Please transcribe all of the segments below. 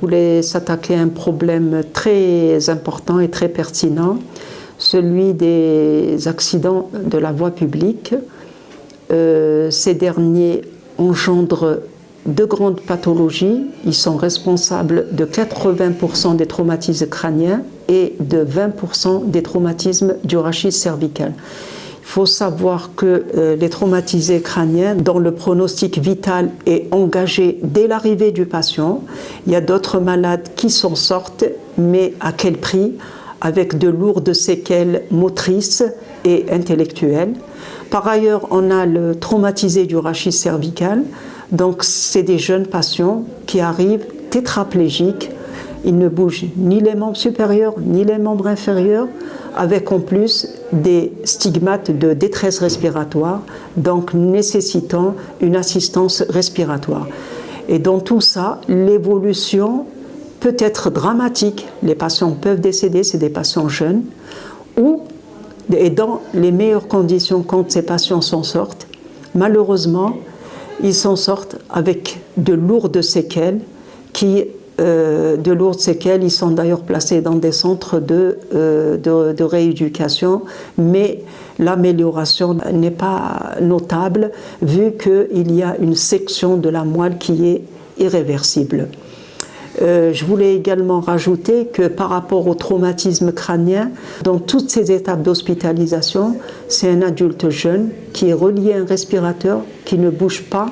voulais s'attaquer à un problème très important et très pertinent, celui des accidents de la voie publique. Ces derniers engendrent de grandes pathologies. Ils sont responsables de 80% des traumatismes crâniens et de 20% des traumatismes du rachis cervical. Il faut savoir que les traumatisés crâniens, dont le pronostic vital est engagé dès l'arrivée du patient, il y a d'autres malades qui s'en sortent, mais à quel prix? Avec de lourdes séquelles motrices et intellectuelles. Par ailleurs, on a le traumatisé du rachis cervical. Donc, c'est des jeunes patients qui arrivent tétraplégiques. Ils ne bougent ni les membres supérieurs ni les membres inférieurs, avec en plus des stigmates de détresse respiratoire, donc nécessitant une assistance respiratoire. Et dans tout ça, l'évolution peut être dramatique. Les patients peuvent décéder, c'est des patients jeunes, et dans les meilleures conditions, quand ces patients s'en sortent, malheureusement, ils s'en sortent avec de lourdes séquelles ils sont d'ailleurs placés dans des centres de rééducation, mais l'amélioration n'est pas notable vu qu'il y a une section de la moelle qui est irréversible. Je voulais également rajouter que par rapport au traumatisme crânien, dans toutes ces étapes d'hospitalisation, c'est un adulte jeune qui est relié à un respirateur, qui ne bouge pas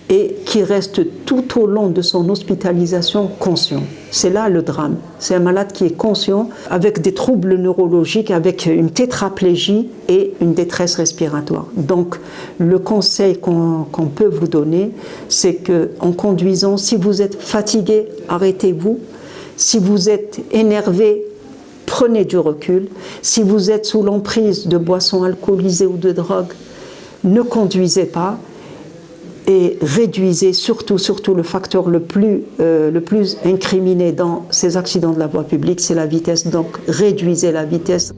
et qui reste tout au long de son hospitalisation conscient. C'est là le drame. C'est un malade qui est conscient avec des troubles neurologiques, avec une tétraplégie et une détresse respiratoire. Donc le conseil qu'on peut vous donner, c'est qu'en conduisant, si vous êtes fatigué, arrêtez-vous. Si vous êtes énervé, prenez du recul. Si vous êtes sous l'emprise de boissons alcoolisées ou de drogue, ne conduisez pas. Et réduisez surtout le facteur le plus incriminé dans ces accidents de la voie publique, c'est la vitesse. Donc réduisez la vitesse.